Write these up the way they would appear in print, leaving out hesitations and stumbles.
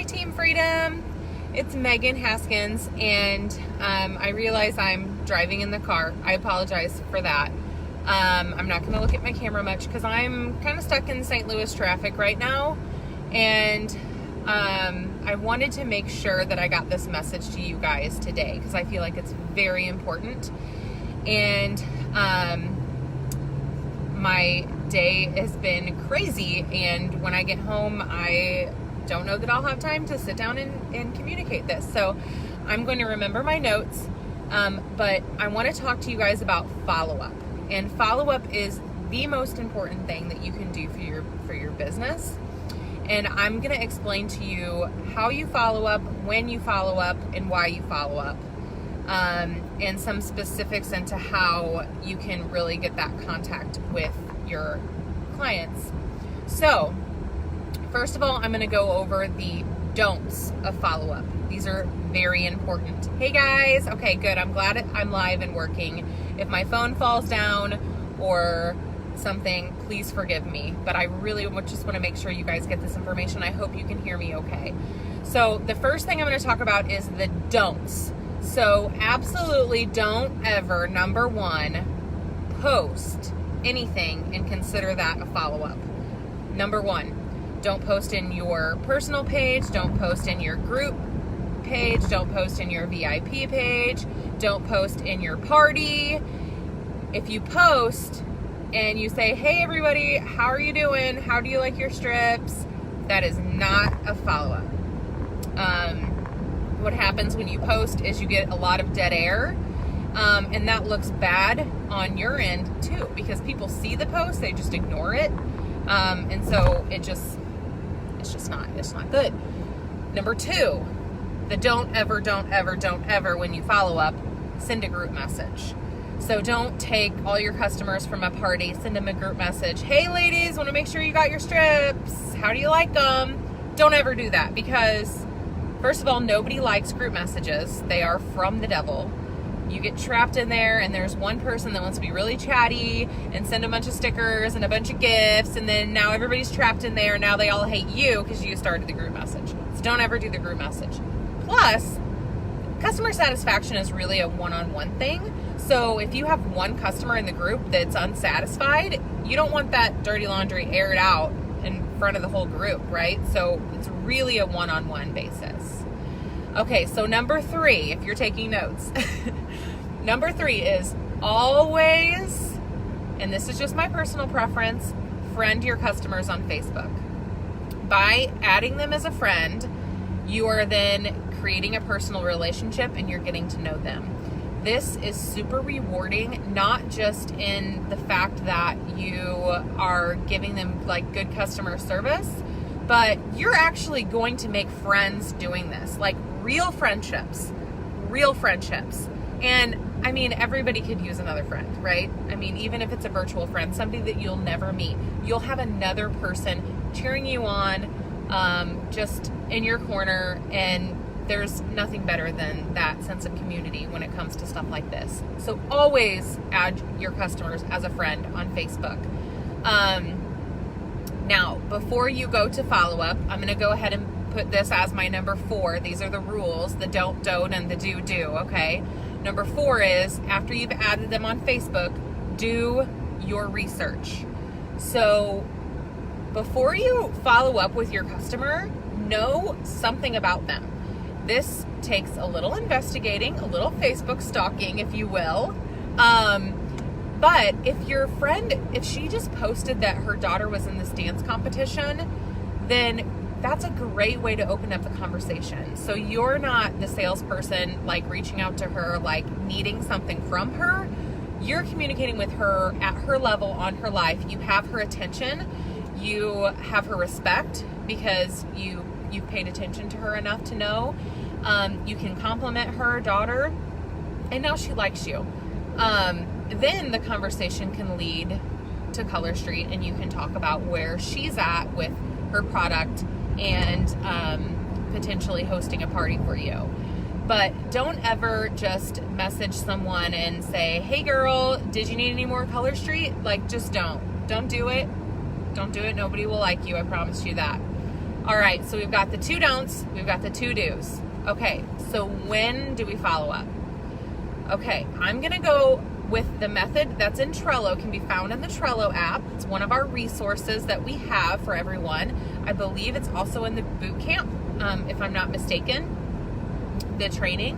Hi, Team Freedom. It's Megan Haskins, and I realize I'm driving in the car. I apologize for that. I'm not going to look at my camera much because I'm kind of stuck in St. Louis traffic right now, and I wanted to make sure that I got this message to you guys today because I feel like it's very important. And my day has been crazy, and when I get home, I don't know that I'll have time to sit down and communicate this. So I'm going to remember my notes, but I want to talk to you guys about follow-up. And follow-up is the most important thing that you can do for your business. And I'm going to explain to you how you follow up, when you follow up, and why you follow up. And some specifics into how you can really get that contact with your clients. So, first of all, I'm going to go over the don'ts of follow-up. These are very important. Hey guys, okay, good. I'm glad I'm live and working. If my phone falls down or something, please forgive me. But I really just want to make sure you guys get this information. I hope you can hear me okay. So the first thing I'm going to talk about is the don'ts. So absolutely don't ever, number one, post anything and consider that a follow-up. Number one, don't post in your personal page, don't post in your group page, don't post in your VIP page, don't post in your party. If you post and you say, hey everybody, how are you doing? How do you like your strips? That is not a follow-up. What happens when you post is you get a lot of dead air, and that looks bad on your end too, because people see the post, they just ignore it, and so it's not good. Number two, the don't ever when you follow up, send a group message. So don't take all your customers from a party, send them a group message. Hey ladies, want to make sure you got your strips. How do you like them? Don't ever do that, because first of all, nobody likes group messages. They are from the devil. You get trapped in there, and there's one person that wants to be really chatty and send a bunch of stickers and a bunch of gifts, and then now everybody's trapped in there, and now they all hate you because you started the group message. So don't ever do the group message. Plus, customer satisfaction is really a one-on-one thing. So if you have one customer in the group that's unsatisfied, you don't want that dirty laundry aired out in front of the whole group, right? So it's really a one-on-one basis. Okay, so number three, if you're taking notes, number three is always, and this is just my personal preference, friend your customers on Facebook. By adding them as a friend, you are then creating a personal relationship and you're getting to know them. This is super rewarding, not just in the fact that you are giving them like good customer service, but you're actually going to make friends doing this, like real friendships. And I mean, everybody could use another friend, right? I mean, even if it's a virtual friend, somebody that you'll never meet, you'll have another person cheering you on, just in your corner, and there's nothing better than that sense of community when it comes to stuff like this. So always add your customers as a friend on Facebook. Now, before you go to follow-up, I'm going to go ahead and put this as my number 4. These are the rules, the don't, and the do, okay? Number 4 is, after you've added them on Facebook, do your research. So before you follow up with your customer, know something about them. This takes a little investigating, a little Facebook stalking, if you will. But if your friend, if she just posted that her daughter was in this dance competition, then that's a great way to open up the conversation. So you're not the salesperson, like reaching out to her, like needing something from her. You're communicating with her at her level, on her life. You have her attention. You have her respect because you've paid attention to her enough to know. You can compliment her daughter, and now she likes you. Then the conversation can lead to Color Street, and you can talk about where she's at with her product and potentially hosting a party for you. But don't ever just message someone and say, hey girl, did you need any more Color Street? Like, just don't do it. Don't do it. Nobody will like you. I promise you that. All right, so we've got the 2 don'ts, we've got the 2 do's. Okay, so when do we follow up? Okay, I'm going to go with the method that's in Trello, can be found in the Trello app. It's one of our resources that we have for everyone. I believe it's also in the boot camp, if I'm not mistaken, the training.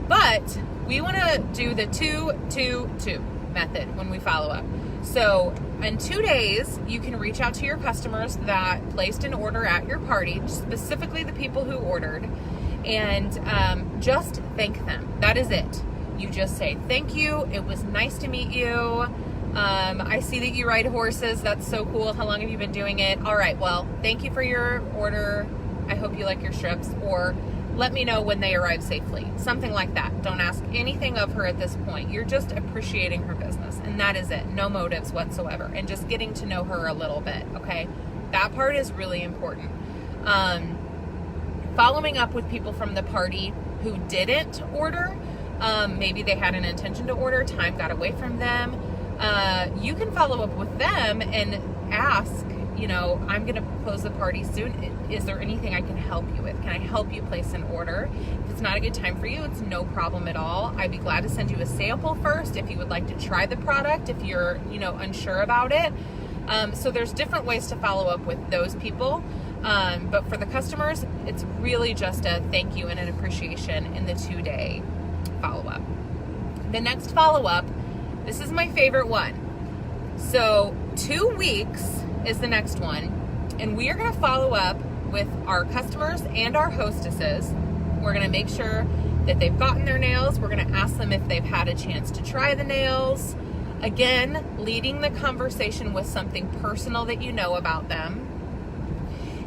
But we want to do the 2-2-2 method when we follow up. So in 2 days, you can reach out to your customers that placed an order at your party, specifically the people who ordered, and just thank them. That is it. You just say, thank you. It was nice to meet you. I see that you ride horses. That's so cool. How long have you been doing it? All right. Well, thank you for your order. I hope you like your strips, or let me know when they arrive safely. Something like that. Don't ask anything of her at this point. You're just appreciating her business, and that is it. No motives whatsoever, and just getting to know her a little bit. Okay. That part is really important. Following up with people from the party who didn't order, maybe they had an intention to order, time got away from them. You can follow up with them and ask, I'm going to close the party soon. Is there anything I can help you with? Can I help you place an order? If it's not a good time for you, it's no problem at all. I'd be glad to send you a sample first if you would like to try the product, if you're, unsure about it. So there's different ways to follow up with those people. But for the customers, it's really just a thank you and an appreciation in the 2-day follow-up. The next follow-up, this is my favorite one. So 2 weeks is the next one, and we are going to follow up with our customers and our hostesses. We're going to make sure that they've gotten their nails. We're going to ask them if they've had a chance to try the nails. Again, leading the conversation with something personal that you know about them.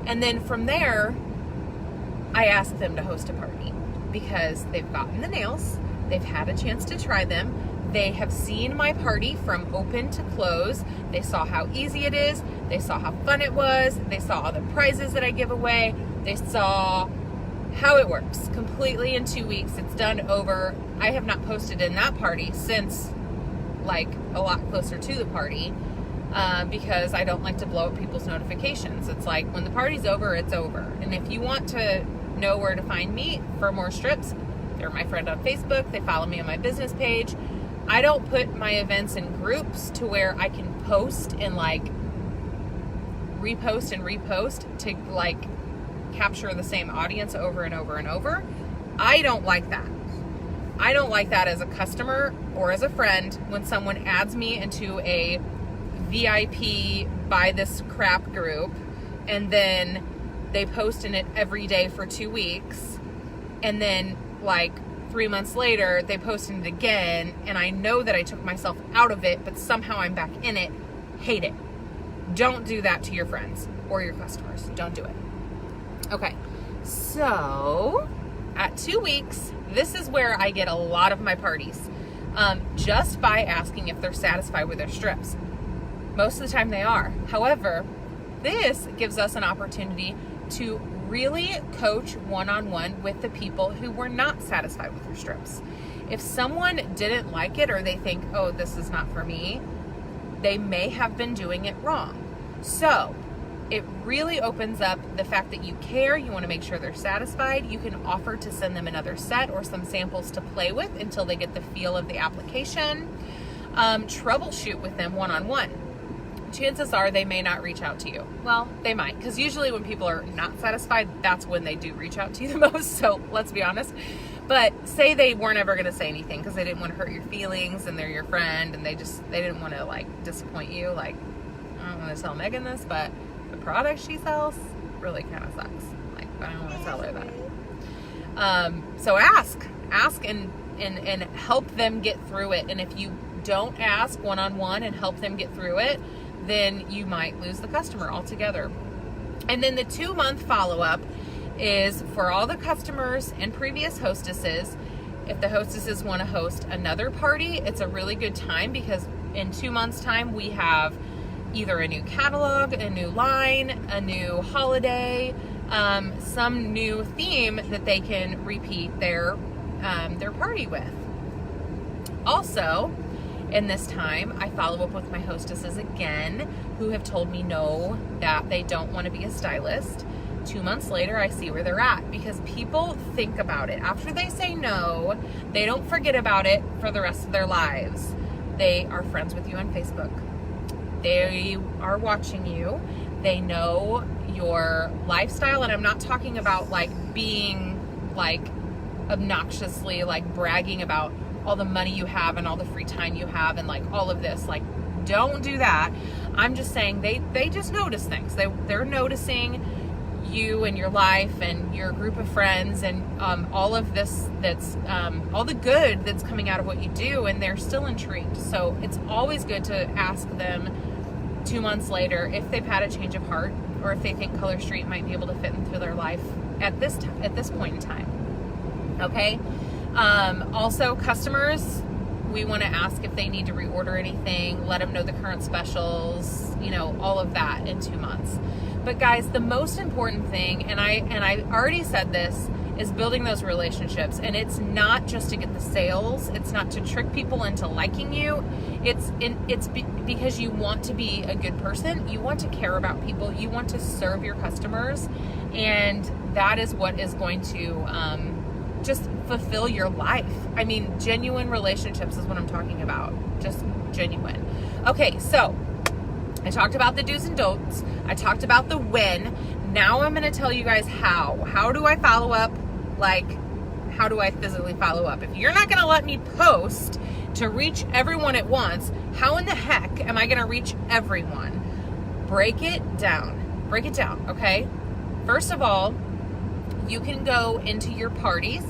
And then from there, I ask them to host a party because they've gotten the nails, they've had a chance to try them, they have seen my party from open to close, they saw how easy it is, they saw how fun it was, they saw all the prizes that I give away, they saw how it works completely in 2 weeks. It's done over. I have not posted in that party since a lot closer to the party. Because I don't like to blow up people's notifications. It's like when the party's over, it's over. And if you want to know where to find me for more strips, they're my friend on Facebook. They follow me on my business page. I don't put my events in groups to where I can post and repost and repost to capture the same audience over and over and over. I don't like that. I don't like that as a customer or as a friend when someone adds me into a VIP buy this crap group and then they post in it every day for 2 weeks, and then 3 months later they post in it again, and I know that I took myself out of it, but somehow I'm back in it. Hate it. Don't do that to your friends or your customers. Don't do it. Okay, so at 2 weeks, this is where I get a lot of my parties, just by asking if they're satisfied with their strips. Most of the time they are. However, this gives us an opportunity to really coach one-on-one with the people who were not satisfied with your strips. If someone didn't like it, or they think, oh, this is not for me, they may have been doing it wrong. So it really opens up the fact that you care, you want to make sure they're satisfied. You can offer to send them another set or some samples to play with until they get the feel of the application. Troubleshoot with them one-on-one. Chances are they may not reach out to you. Well, they might, because usually when people are not satisfied, that's when they do reach out to you the most. So let's be honest. But say they weren't ever going to say anything because they didn't want to hurt your feelings and they're your friend and they didn't want to disappoint you. I don't want to tell Megan this, but the product she sells really kind of sucks. I don't want to tell her that. So ask and help them get through it. And if you don't ask one-on-one and help them get through it, then you might lose the customer altogether. And then the 2-month follow-up is for all the customers and previous hostesses. If the hostesses want to host another party, it's a really good time because in 2 months' time we have either a new catalog, a new line, a new holiday, some new theme that they can repeat their party with. Also, in this time, I follow up with my hostesses again who have told me no, that they don't want to be a stylist. 2 months later, I see where they're at, because people think about it. After they say no, they don't forget about it for the rest of their lives. They are friends with you on Facebook. They are watching you. They know your lifestyle. And I'm not talking about like being like obnoxiously like bragging about all the money you have and all the free time you have and like all of this. Like, don't do that. I'm just saying they just notice things. They're noticing you and your life and your group of friends and all of this, that's all the good that's coming out of what you do, and they're still intrigued. So it's always good to ask them 2 months later if they've had a change of heart, or if they think Color Street might be able to fit into their life at this point in time. Okay. Also, customers, we want to ask if they need to reorder anything, let them know the current specials, you know, all of that in 2 months. But guys, the most important thing, and I already said this, is building those relationships. And it's not just to get the sales. It's not to trick people into liking you. It's because you want to be a good person. You want to care about people. You want to serve your customers. And that is what is going to just fulfill your life. I mean, genuine relationships is what I'm talking about. Just genuine. Okay, so I talked about the do's and don'ts. I talked about the when. Now I'm going to tell you guys how. How do I follow up? Like, how do I physically follow up? If you're not going to let me post to reach everyone at once, how in the heck am I going to reach everyone? Break it down. Break it down, okay? First of all, you can go into your parties